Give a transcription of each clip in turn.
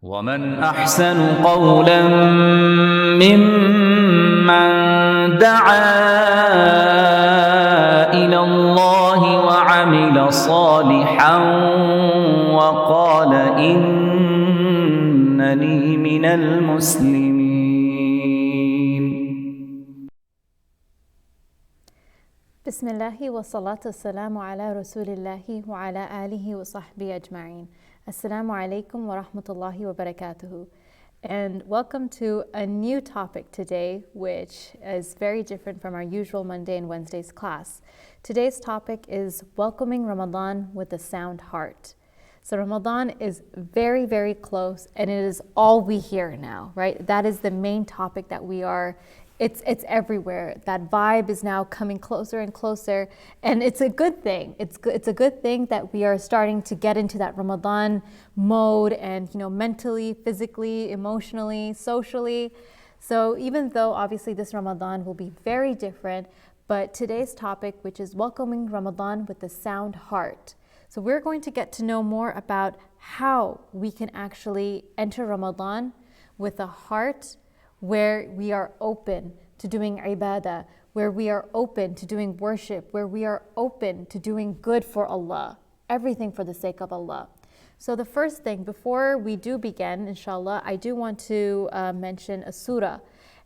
ومن أحسن قولا ممن دعا إلى الله وعمل صالحا وقال إنني من المسلمين. بسم الله والصلاة والسلام على رسول الله وعلى آله وصحبه أجمعين. Assalamu alaikum wa rahmatullahi wa barakatuhu. And welcome to a new topic today, which is very different from our usual Monday and Wednesdays class. Today's topic is welcoming Ramadan with a sound heart. So Ramadan is very, very close, and it is all we hear now, right? That is the main topic that it's everywhere. That vibe is now coming closer and closer, and it's a good thing. It's a good thing that we are starting to get into that Ramadan mode, and mentally, physically, emotionally, socially. So even though obviously this Ramadan will be very different, but today's topic, which is welcoming Ramadan with a sound heart. So we're going to get to know more about how we can actually enter Ramadan with a heart where we are open to doing ibadah, where we are open to doing worship, where we are open to doing good for Allah, everything for the sake of Allah. So the first thing, before we do begin, inshallah, I do want to mention a surah.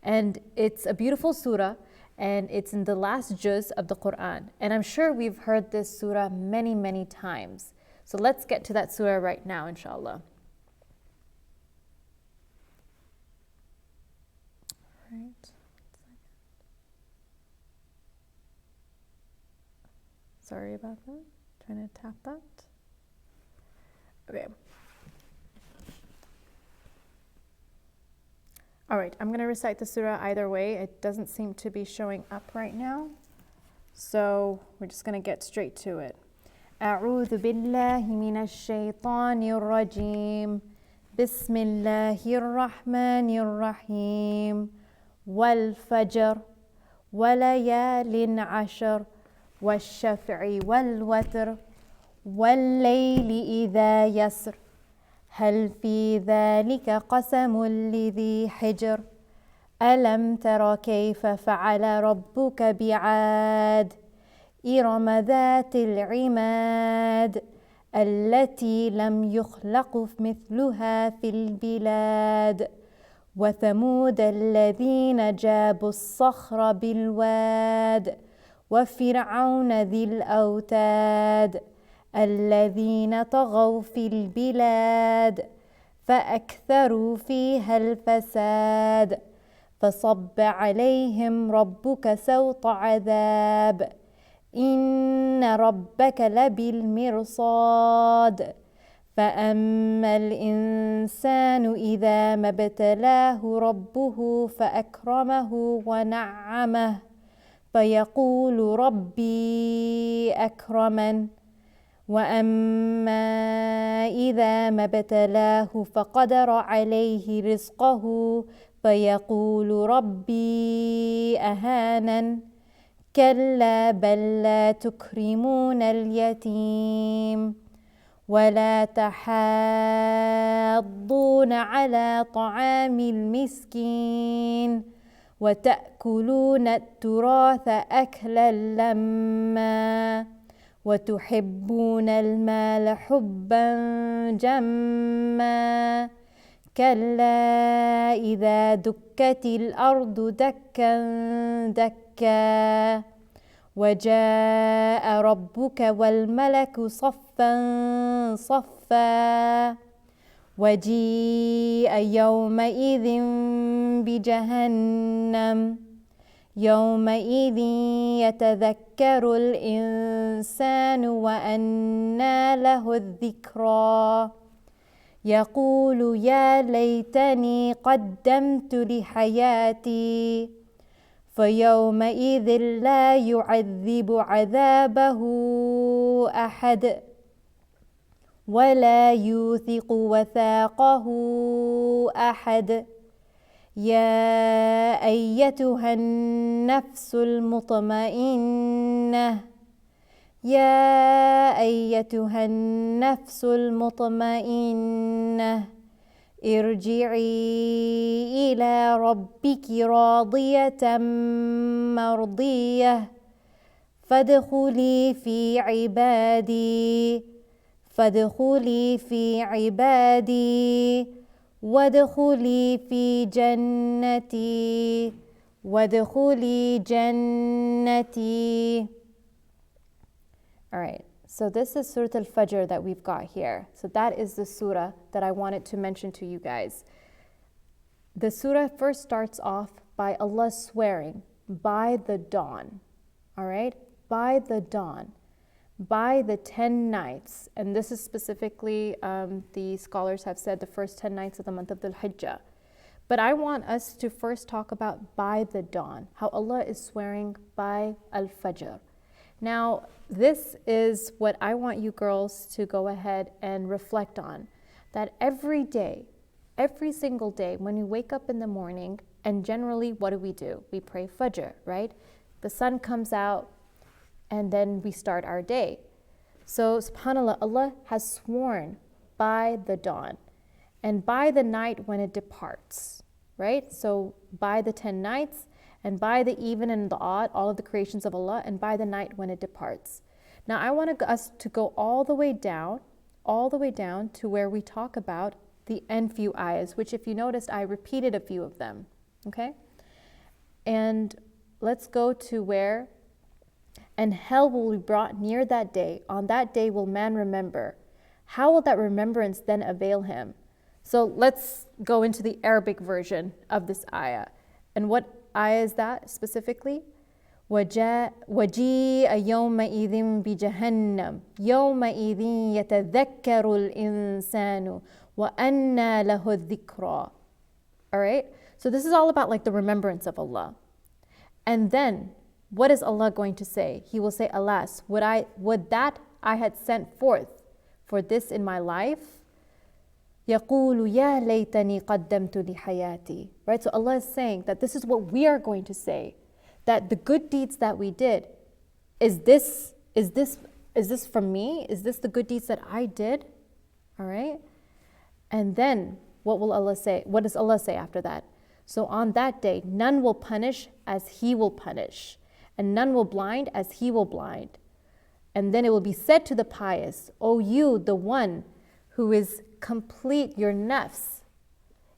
And it's a beautiful surah, and it's in the last juz of the Quran. And I'm sure we've heard this surah many, many times. So let's get to that surah right now, inshallah. Right. Sorry about that. Trying to tap that. Okay. All right, I'm going to recite the surah either way. It doesn't seem to be showing up right now. So we're just going to get straight to it. أعوذ بالله من الشيطان الرجيم. بسم الله الرحمن الرحيم. والفجر وليال عشر والشفع والوتر والليل إذا يسر هل في ذلك قسم لذي حجر ألم تر كيف فعل ربك بعاد إرم ذات العماد التي لم يخلق مثلها في البلاد وثمود الذين جابوا الصخر بالواد وفرعون ذي الأوتاد الذين طغوا في البلاد فأكثروا فيها الفساد فصب عليهم ربك سوط عذاب إن ربك لبالمرصاد فأما الإنسان إذا ما ابتلاه ربه فأكرمه ونعمه فيقول ربي أكرمن وأما إذا ما ابتلاه فقدر عليه رزقه فيقول ربي أهانن كلا بل لا تكرمون اليتيم ولا تحاضون على طعام المسكين وتأكلون التراث أكلا لما وتحبون المال حبا جما كلا إذا دكت الأرض دكا دكا وجاء ربك والملك صفا صفا وجيء يومئذ بجهنم يومئذ يتذكر الإنسان وأنى له الذكرى يقول يا ليتني قدمت لحياتي فيومئذ لا يعذب عذابه أحد ولا يوثق وثاقه أحد يا أيتها النفس المطمئنة يا أيتها النفس المطمئنة ارجعي إلى ربك راضية مرضية فادخلي في عبادي فادخلي في عبادي وادخلي في جنتي وادخلي جنتي. All right, so this is Surah Al-Fajr that we've got here. So that is the surah that I wanted to mention to you guys. The surah first starts off by Allah swearing by the dawn. All right, by the dawn, by the 10 nights. And this is specifically, the scholars have said, the first 10 nights of the month of Dhul Hijjah. But I want us to first talk about by the dawn, how Allah is swearing by Al-Fajr. Now, this is what I want you girls to go ahead and reflect on. That every day, every single day, when you wake up in the morning, and generally, what do? We pray Fajr, right? The sun comes out, and then we start our day. So, subhanAllah, Allah has sworn by the dawn, and by the night when it departs, right? So, by the 10 nights, and by the even and the odd, all of the creations of Allah, and by the night when it departs. Now, I want us to go all the way down to where we talk about the end few ayahs, which if you noticed, I repeated a few of them, okay? And let's go to where, and hell will be brought near that day. On that day will man remember. How will that remembrance then avail him? So let's go into the Arabic version of this ayah. And what ayah is that specifically? وَجِيءَ يَوْمَئِذٍ بِجَهَنَّمَ يَوْمَئِذٍ يَتَذَكَّرُ الْإِنسَانُ وَأَنَّى لَهُ الذِّكْرَى. All right? So this is all about like the remembrance of Allah. And then, what is Allah going to say? He will say, alas, would that I had sent forth for this in my life? يَقُولُ يَا لَيْتَنِي قَدَّمْتُ لِحَيَاتِي. Right? So Allah is saying that this is what we are going to say. That the good deeds that we did, is this from me? Is this the good deeds that I did? All right? And then, what will Allah say? What does Allah say after that? So on that day, none will punish as He will punish, and none will blind as He will blind. And then it will be said to the pious, O you, the one who is complete, your nafs.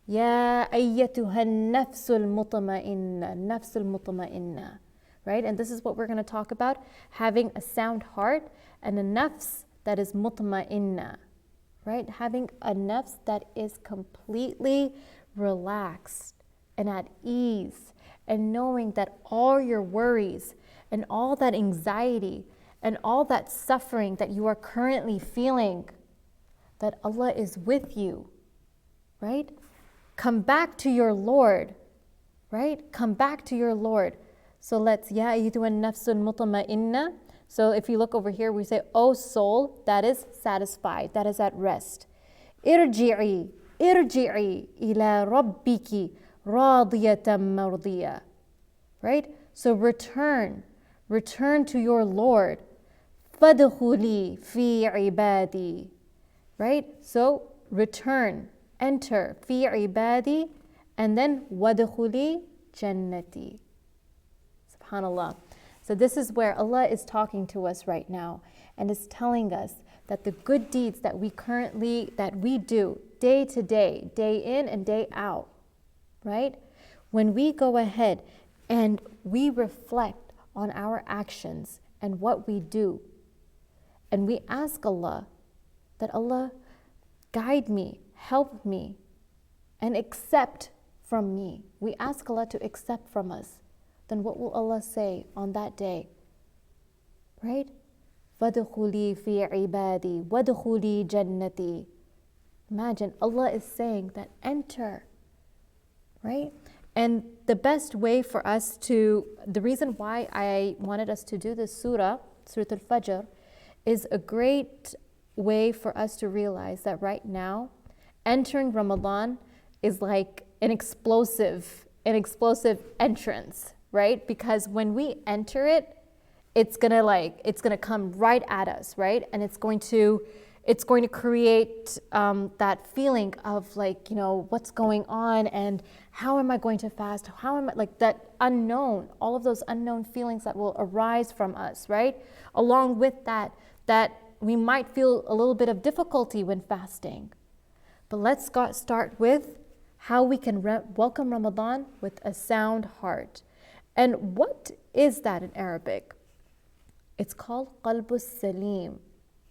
Ya ayyatuha nafsul mutma'inna. Right? And this is what we're going to talk about, having a sound heart and a nafs that is mutma'inna. Right? Having a nafs that is completely relaxed and at ease, and knowing that all your worries and all that anxiety and all that suffering that you are currently feeling, that Allah is with you, right? Come back to your Lord, right? Come back to your Lord. So let's, Ya ayyatuhan nafsul mutma'inna. So if you look over here, we say, O soul that is satisfied, that is at rest. Irji'i ila rabbiki radiyatan mardiya. Right? So return to your Lord. Fadkhuli fi ibadi. Right? So return, enter, fi ibadi, and then wadkhuli jannati. SubhanAllah. So this is where Allah is talking to us right now and is telling us that the good deeds that we do day to day, day in and day out, right? When we go ahead and we reflect on our actions and what we do, and we ask Allah that Allah guide me, help me, and accept from me. We ask Allah to accept from us. Then what will Allah say on that day? Right? فَادْخُلِي فِي عِبَادِي وَادْخُلِي جَنَّتِي. Imagine Allah is saying that enter, right? And the best way for us to, the reason why I wanted us to do this Surah Al-Fajr, is a great way for us to realize that right now, entering Ramadan is like an explosive entrance, right? Because when we enter it, it's gonna come right at us, right? And it's going to it's going to create that feeling of like, you know, what's going on and how am I going to fast? How am I, like that unknown, all of those unknown feelings that will arise from us, right? Along with that we might feel a little bit of difficulty when fasting. But let's start with how we can welcome Ramadan with a sound heart. And what is that in Arabic? It's called qalbus salim.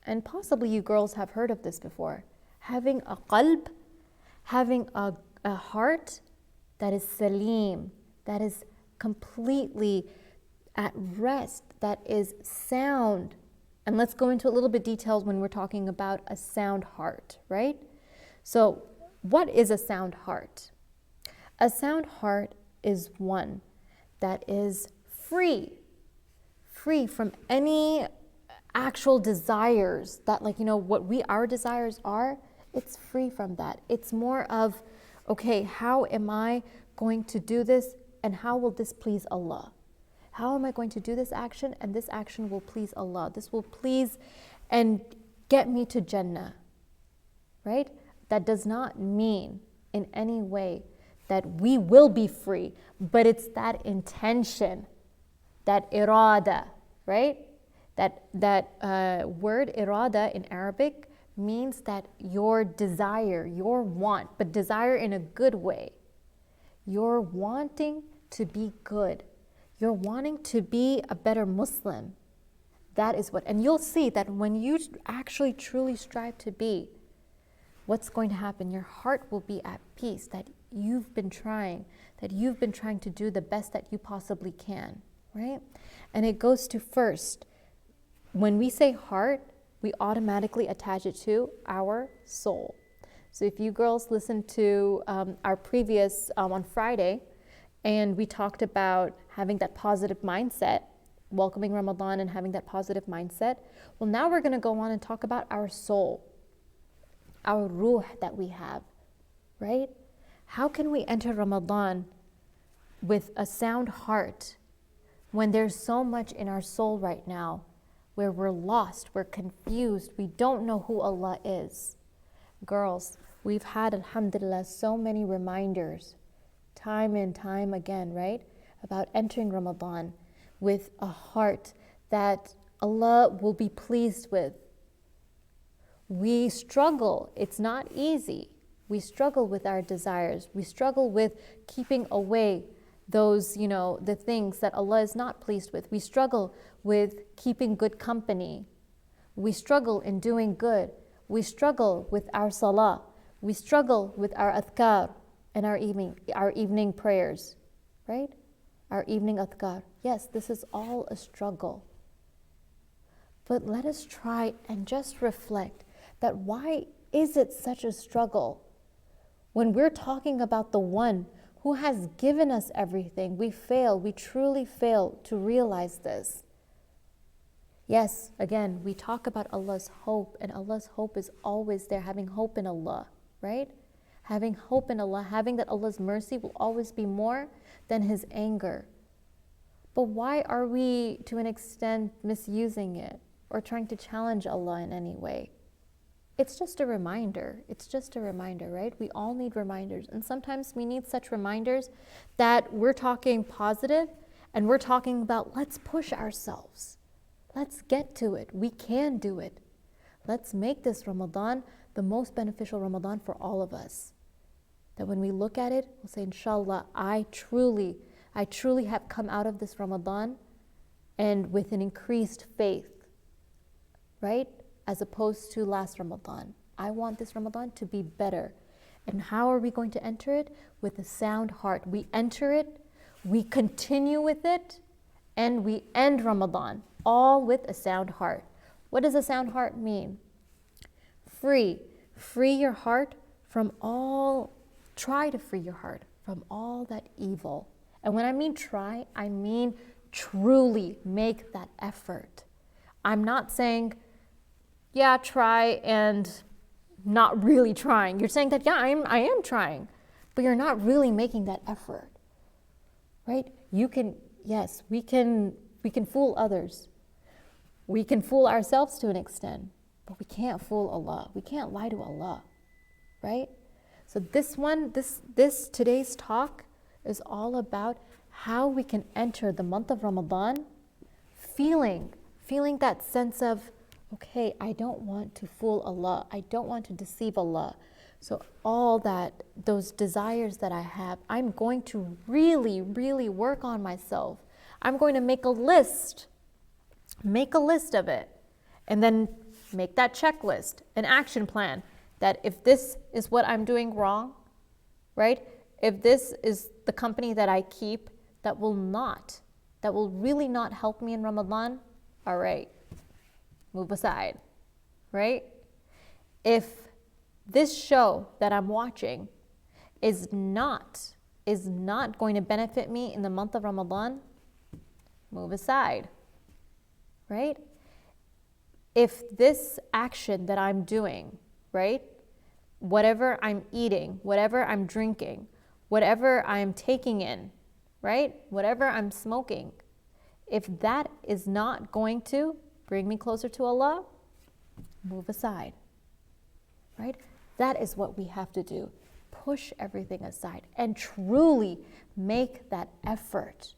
And possibly you girls have heard of this before. Having a qalb, having a heart that is salim, that is completely at rest, that is sound. And let's go into a little bit details when we're talking about a sound heart, right? So what is a sound heart? A sound heart is one that is free from any actual desires that, like, you know, what our desires are, it's free from that. It's more of, okay, how am I going to do this and how will this please Allah? How am I going to do this action and this action will please Allah? This will please and get me to Jannah, right? That does not mean in any way that we will be free, but it's that intention, that irada, right? That word irada in Arabic means that your desire, your want, but desire in a good way. You're wanting to be good. You're wanting to be a better Muslim. That is what, and you'll see that when you actually truly strive to be, what's going to happen? Your heart will be at peace, that you've been trying to do the best that you possibly can, right? And it goes to first, when we say heart, we automatically attach it to our soul. So if you girls listened to our previous on Friday, and we talked about having that positive mindset, welcoming Ramadan and having that positive mindset, well, now we're going to go on and talk about our soul, our ruh that we have, right? How can we enter Ramadan with a sound heart when there's so much in our soul right now where we're lost, we're confused, we don't know who Allah is? Girls, we've had, alhamdulillah, so many reminders, time and time again, right, about entering Ramadan with a heart that Allah will be pleased with. We struggle, it's not easy. We struggle with our desires. We struggle with keeping away those, the things that Allah is not pleased with. We struggle with keeping good company. We struggle in doing good. We struggle with our salah. We struggle with our adhkar and our evening prayers, right? Our evening adhkar. Yes, this is all a struggle. But let us try and just reflect that why is it such a struggle when we're talking about the one who has given us everything? We truly fail to realize this. Yes, again, we talk about Allah's hope, and Allah's hope is always there, having hope in Allah, right? Having hope in Allah, having that Allah's mercy will always be more than His anger. But why are we, to an extent, misusing it or trying to challenge Allah in any way? It's just a reminder. It's just a reminder, right? We all need reminders. And sometimes we need such reminders that we're talking positive and we're talking about, let's push ourselves. Let's get to it. We can do it. Let's make this Ramadan the most beneficial Ramadan for all of us. That when we look at it, we'll say, inshallah, I truly have come out of this Ramadan and with an increased faith, right? As opposed to last Ramadan. I want this Ramadan to be better. And how are we going to enter it? With a sound heart. We enter it, we continue with it, and we end Ramadan, all with a sound heart. What does a sound heart mean? Free your heart from all, try to free your heart from all that evil. And when I mean try, I mean truly make that effort. I'm not saying, yeah, try and not really trying. You're saying that, yeah, I am trying, but you're not really making that effort, right? We can fool others. We can fool ourselves to an extent, But we can't fool Allah. We can't lie to Allah, right? So this today's talk is all about how we can enter the month of Ramadan feeling that sense of, okay, I don't want to fool Allah. I don't want to deceive Allah. So all those desires that I have, I'm going to really, really work on myself. I'm going to make a list of it, and then make that checklist, an action plan, that if this is what I'm doing wrong, right? If this is the company that I keep that will really not help me in Ramadan, all right, move aside, right? If this show that I'm watching is not going to benefit me in the month of Ramadan, move aside, right? If this action that I'm doing, right, whatever I'm eating, whatever I'm drinking, whatever I'm taking in, right, whatever I'm smoking, if that is not going to bring me closer to Allah, move aside, right? That is what we have to do. Push everything aside and truly make that effort.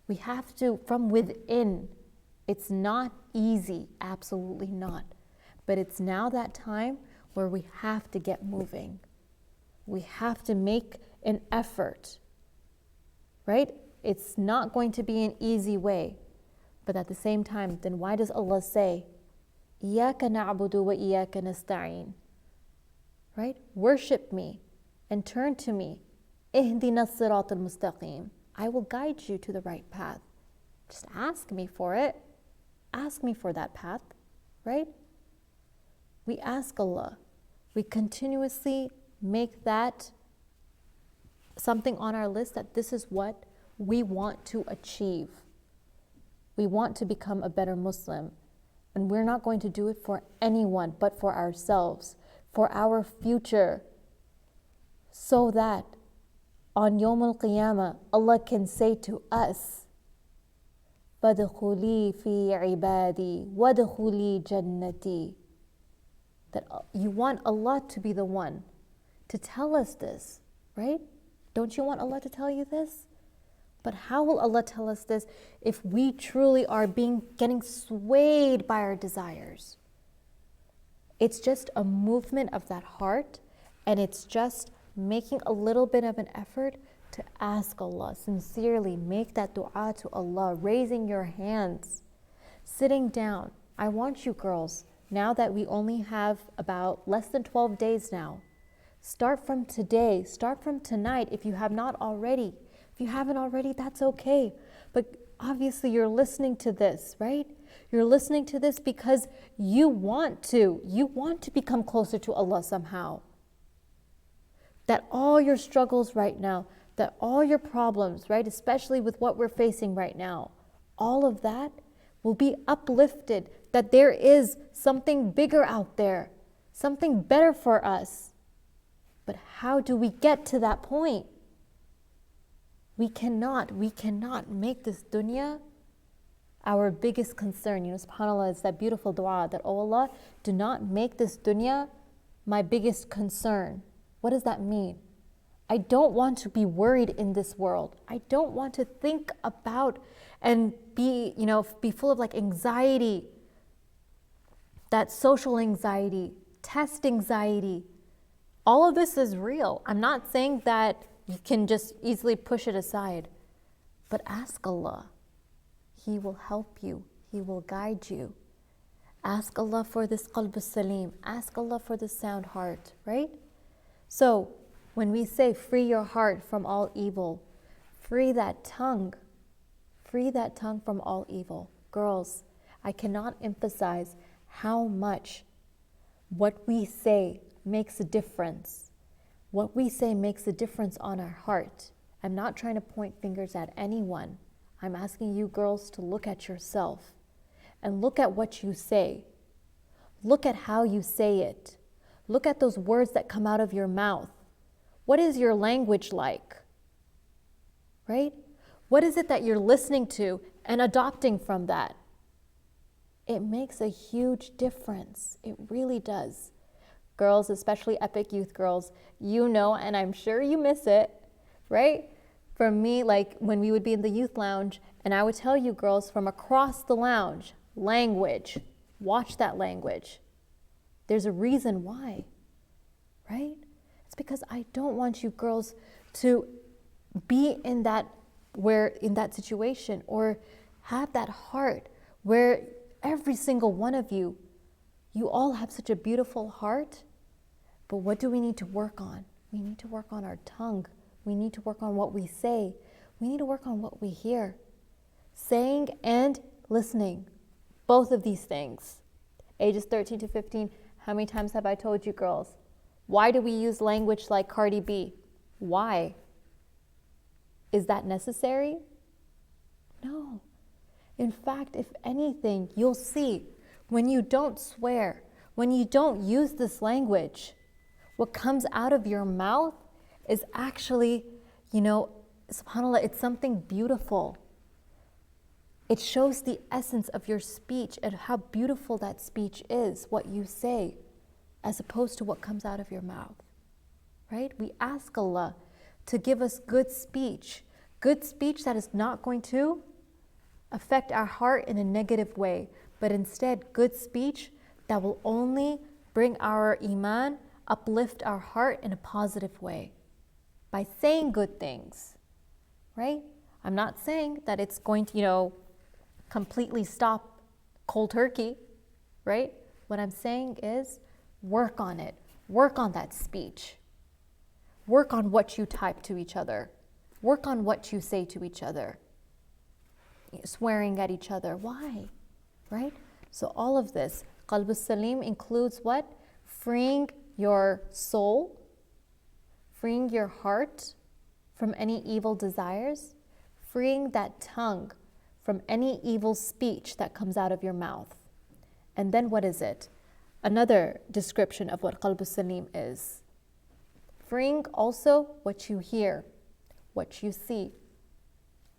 We have to, from within. It's not easy, absolutely not. But it's now that time where we have to get moving. We have to make an effort, right? It's not going to be an easy way. But at the same time, then why does Allah say, إِيَّاكَ نَعْبُدُ وَإِيَّاكَ نَسْتَعِينُ, right? Worship me and turn to me. اهْدِنَا الصِّرَاطَ الْمُسْتَقِيمِ. I will guide you to the right path. Just ask me for it. Ask me for that path, right? We ask Allah. We continuously make that something on our list, that this is what we want to achieve. We want to become a better Muslim. And we're not going to do it for anyone, but for ourselves, for our future, so that on Yawm al-Qiyamah, Allah can say to us, فَادْخُلِي فِي عِبَادِي وَادْخُلِي جَنَّتِي. That you want Allah to be the one to tell us this, right? Don't you want Allah to tell you this? But how will Allah tell us this if we truly are getting swayed by our desires? It's just a movement of that heart, and it's just making a little bit of an effort to ask Allah, sincerely make that dua to Allah, raising your hands, sitting down. I want you girls, now that we only have about less than 12 days now, start from today, start from tonight if you have not already. If you haven't already, that's okay. But obviously you're listening to this, right? You're listening to this because you want to become closer to Allah somehow. That all your struggles right now, that all your problems, right, especially with what we're facing right now, all of that will be uplifted, that there is something bigger out there, something better for us. But how do we get to that point? We cannot make this dunya our biggest concern. You know, subhanAllah, it's that beautiful dua that, oh Allah, do not make this dunya my biggest concern. What does that mean? I don't want to be worried in this world. I don't want to think about and be full of like anxiety, that social anxiety, test anxiety. All of this is real. I'm not saying that you can just easily push it aside, but ask Allah. He will help you. He will guide you. Ask Allah for this qalb salim. Ask Allah for this sound heart, right? So when we say free your heart from all evil, free that tongue from all evil. Girls, I cannot emphasize how much what we say makes a difference. What we say makes a difference on our heart. I'm not trying to point fingers at anyone. I'm asking you girls to look at yourself and look at what you say. Look at how you say it. Look at those words that come out of your mouth. What is your language like? Right? What is it that you're listening to and adopting from that? It makes a huge difference. It really does. Girls, especially Epic Youth girls, you know, and I'm sure you miss it, right? For me, like when we would be in the youth lounge and I would tell you girls from across the lounge, language, watch that language. There's a reason why, right? It's because I don't want you girls to be in that situation or have that heart where every single one of you all have such a beautiful heart, but what do we need to work on? We need to work on our tongue. We need to work on what we say. We need to work on what we hear. Saying and listening, both of these things. Ages 13 to 15, how many times have I told you girls? Why do we use language like Cardi B? Why? Is that necessary? No. In fact, if anything, you'll see when you don't swear, when you don't use this language, what comes out of your mouth is actually, subhanAllah, it's something beautiful. It shows the essence of your speech and how beautiful that speech is, what you say, as opposed to what comes out of your mouth, right? We ask Allah to give us good speech that is not going to affect our heart in a negative way, but instead good speech that will only bring our iman, uplift our heart in a positive way by saying good things, right? I'm not saying that it's going to, completely stop cold turkey, right? What I'm saying is work on it. Work on that speech. Work on what you type to each other. Work on what you say to each other. Swearing at each other. Why? Right? So all of this, Qalb Salim includes what? Freeing your soul, freeing your heart from any evil desires, freeing that tongue from any evil speech that comes out of your mouth. And then what is it? Another description of what Qalb Salim is. Freeing also what you hear, what you see.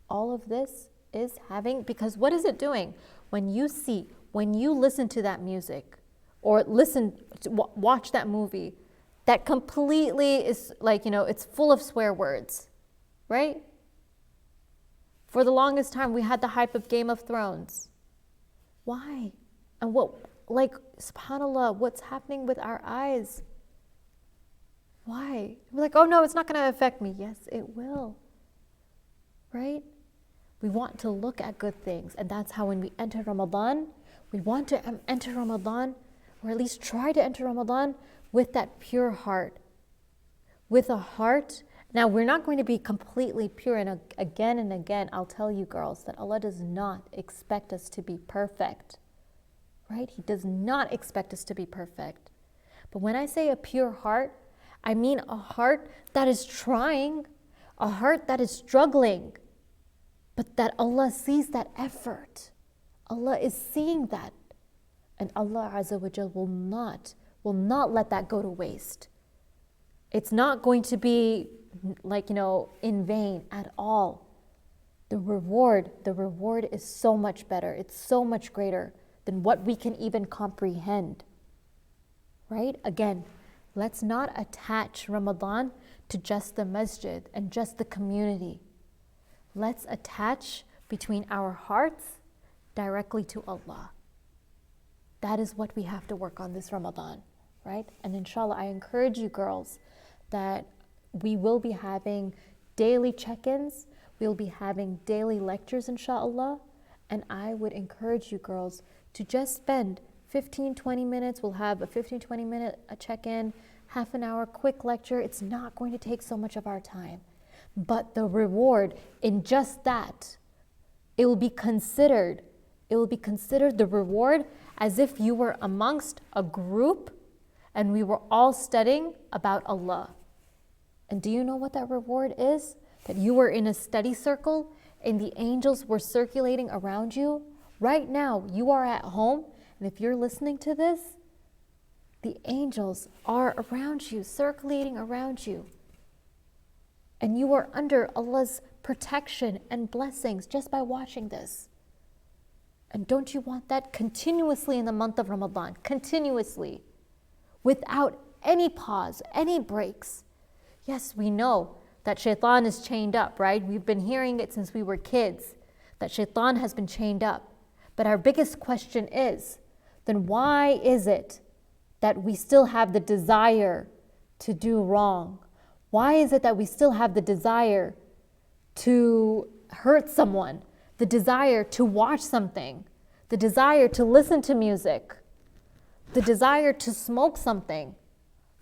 All of this is having, because what is it doing? When you see, when you listen to that music or watch that movie, that completely is it's full of swear words, right? For the longest time, we had the hype of Game of Thrones. Why? And subhanAllah, what's happening with our eyes? Why? We're like, oh no, it's not going to affect me. Yes, it will. Right? We want to look at good things. And that's how when we enter Ramadan, we want to enter Ramadan, or at least try to enter Ramadan with that pure heart. With a heart. Now, we're not going to be completely pure. And again, I'll tell you girls that Allah does not expect us to be perfect. Right? He does not expect us to be perfect. But when I say a pure heart, I mean a heart that is trying, a heart that is struggling, but that Allah sees that effort. Allah is seeing that. And Allah Azza wa Jal will not let that go to waste. It's not going to be in vain at all. The reward is so much better. It's so much greater than what we can even comprehend. Right? Again, let's not attach Ramadan to just the masjid and just the community. Let's attach between our hearts directly to Allah. That is what we have to work on this Ramadan, right? And inshallah, I encourage you girls that we will be having daily check-ins. We'll be having daily lectures, inshallah. And I would encourage you girls to just spend 15-20 minutes. We'll have a 15-20 minute check-in, half an hour quick lecture. It's not going to take so much of our time. But the reward in just that, it will be considered the reward as if you were amongst a group and we were all studying about Allah. And do you know what that reward is? That you were in a study circle and the angels were circulating around you. Right now, you are at home, and if you're listening to this, the angels are around you, circulating around you. And you are under Allah's protection and blessings just by watching this. And don't you want that continuously in the month of Ramadan? Continuously. Without any pause, any breaks. Yes, we know that shaitan is chained up, right? We've been hearing it since we were kids, that shaitan has been chained up. But our biggest question is, then why is it that we still have the desire to do wrong? Why is it that we still have the desire to hurt someone, the desire to watch something, the desire to listen to music, the desire to smoke something?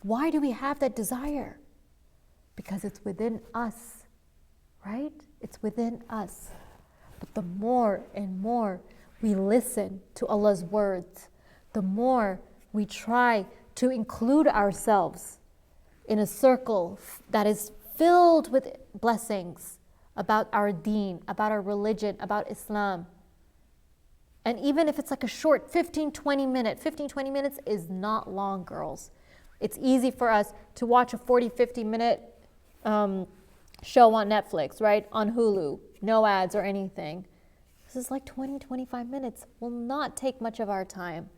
Why do we have that desire? Because it's within us, right? It's within us. But the more and more we listen to Allah's words, the more we try to include ourselves in a circle that is filled with blessings about our deen, about our religion, about Islam. And even if it's like a short 15, 20 minutes is not long, girls. It's easy for us to watch a 40, 50-minute show on Netflix, right? On Hulu, no ads or anything. This is like 20, 25 minutes. Will not take much of our time.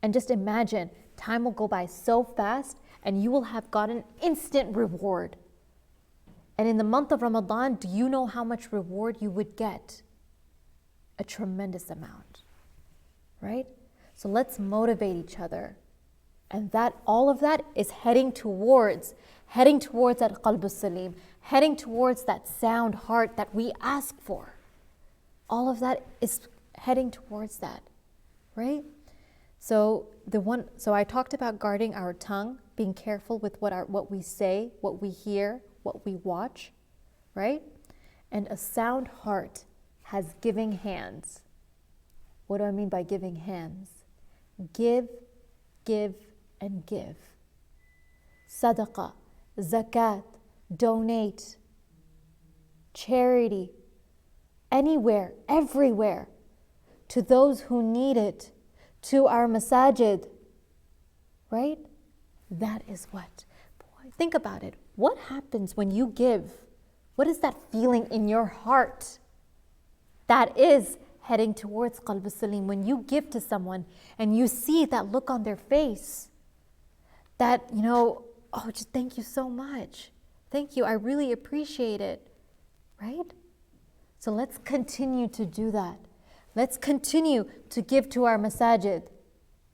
And just imagine, time will go by so fast and you will have gotten instant reward. And in the month of Ramadan, do you know how much reward you would get? A tremendous amount, right? So let's motivate each other. And that all of that is heading towards that qalb salim, heading towards that sound heart that we ask for. All of that is heading towards that, right? So I talked about guarding our tongue, being careful with what we say, what we hear, what we watch, right? And a sound heart has giving hands. What do I mean by giving hands? Give, and give. Sadaqah, zakat, donate, charity, anywhere, everywhere, to those who need it, to our masajid, right? That is what. Boy, think about it. What happens when you give? What is that feeling in your heart? That is heading towards qalb salim. When you give to someone and you see that look on their face, that, just thank you so much. Thank you, I really appreciate it, right? So let's continue to do that. Let's continue to give to our masajid,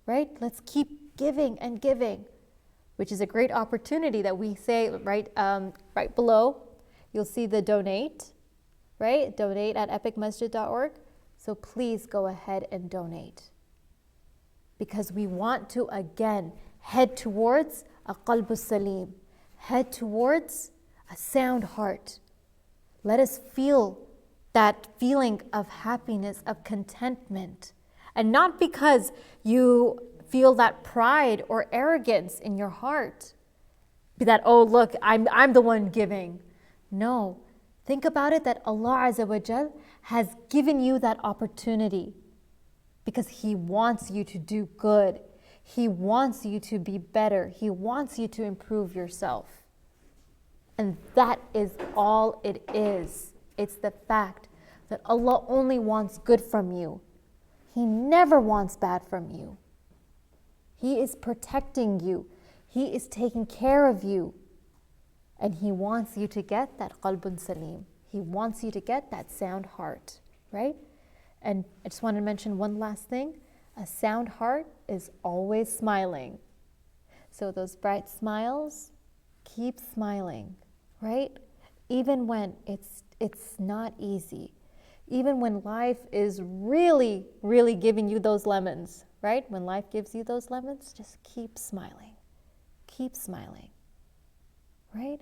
right? Let's keep giving and giving, which is a great opportunity that we say right below. You'll see the donate, right? Donate at epicmasjid.org. So please go ahead and donate, because we want to again head towards a qalb salim, head towards a sound heart. Let us feel that feeling of happiness, of contentment, and not because you feel that pride or arrogance in your heart, be that, oh look, I'm the one giving. No, think about it that Allah Azza wa Jal has given you that opportunity because He wants you to do good. He wants you to be better. He wants you to improve yourself. And that is all it is. It's the fact that Allah only wants good from you. He never wants bad from you. He is protecting you. He is taking care of you. And He wants you to get that qalbun salim. He wants you to get that sound heart, right? And I just want to mention one last thing. A sound heart is always smiling. So those bright smiles, keep smiling, right? Even when it's not easy. Even when life is really, really giving you those lemons, right? When life gives you those lemons, just keep smiling. Keep smiling, right?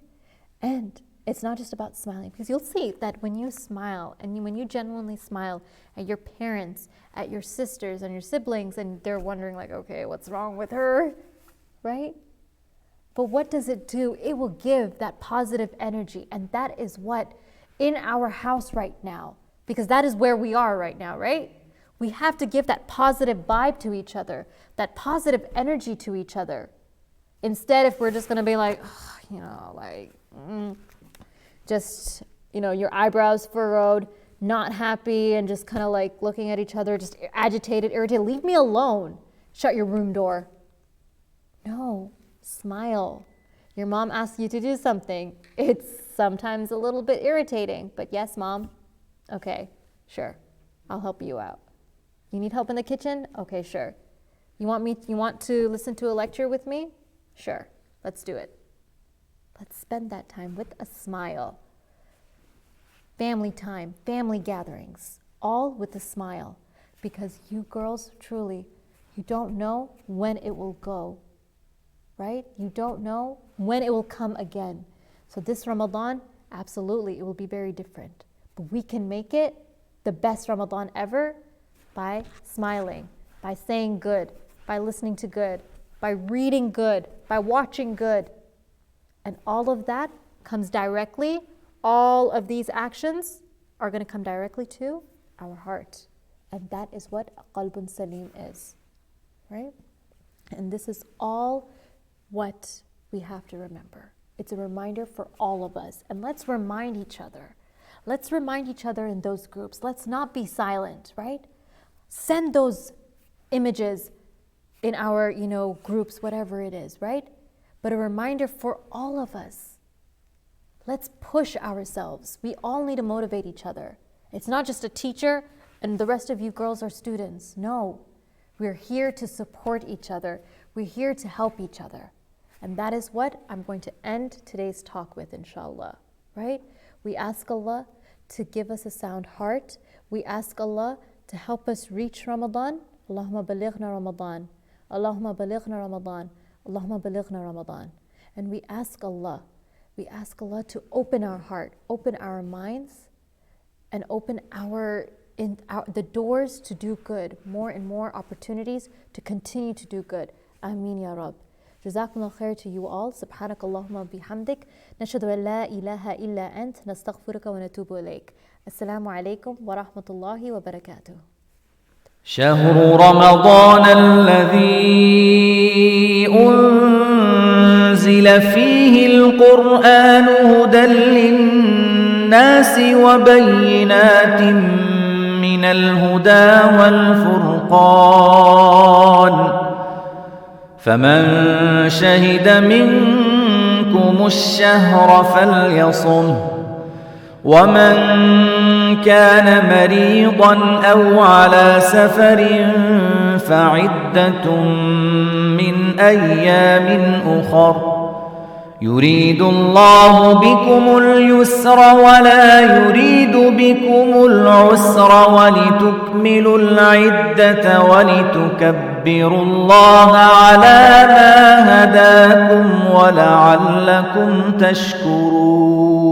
And it's not just about smiling, because you'll see that when you smile and when you genuinely smile at your parents, at your sisters and your siblings, and they're wondering like, okay, what's wrong with her, right? But what does it do? It will give that positive energy, and that is what in our house right now, because that is where we are right now, right? We have to give that positive vibe to each other, that positive energy to each other. Instead, if we're just going to be like, your eyebrows furrowed, not happy and just kind of like looking at each other, just agitated, irritated. Leave me alone. Shut your room door. No, smile. Your mom asks you to do something. It's sometimes a little bit irritating, but yes, Mom. Okay, sure. I'll help you out. You need help in the kitchen? Okay, sure. You want to listen to a lecture with me? Sure. Let's do it. Let's spend that time with a smile. Family time, family gatherings, all with a smile. Because you girls, truly, you don't know when it will go, right? You don't know when it will come again. So this Ramadan, absolutely, it will be very different. But we can make it the best Ramadan ever by smiling, by saying good, by listening to good, by reading good, by watching good. And all of that comes directly, all of these actions are going to come directly to our heart. And that is what qalbun salim is, right? And this is all what we have to remember. It's a reminder for all of us. And let's remind each other. Let's remind each other in those groups. Let's not be silent, right? Send those images in our, groups, whatever it is, right? But a reminder for all of us. Let's push ourselves. We all need to motivate each other. It's not just a teacher and the rest of you girls are students. No, we're here to support each other. We're here to help each other. And that is what I'm going to end today's talk with, inshallah, right? We ask Allah to give us a sound heart. We ask Allah to help us reach Ramadan. Allahumma balighna Ramadan. Allahumma balighna Ramadan. Allahumma balighna Ramadan. And we ask Allah to open our heart, open our minds, and open the doors to do good, more and more opportunities to continue to do good. Ameen ya Rab. Jazakumullah khair to you all. Subhanakallahumma bihamdik. Nashhadu an la ilaha illa ant. Nastaghfiruka wa natubu ilayk. Assalamu alaikum wa rahmatullahi wa barakatuh. شهر رمضان الذي أنزل فيه القرآن هدى للناس وبينات من الهدى والفرقان فمن شهد منكم الشهر فليصمه ومن كان مريضا أو على سفر فعدة من أيام أخر يريد الله بكم اليسر ولا يريد بكم العسر ولتكملوا العدة ولتكبروا الله على ما هداكم ولعلكم تشكرون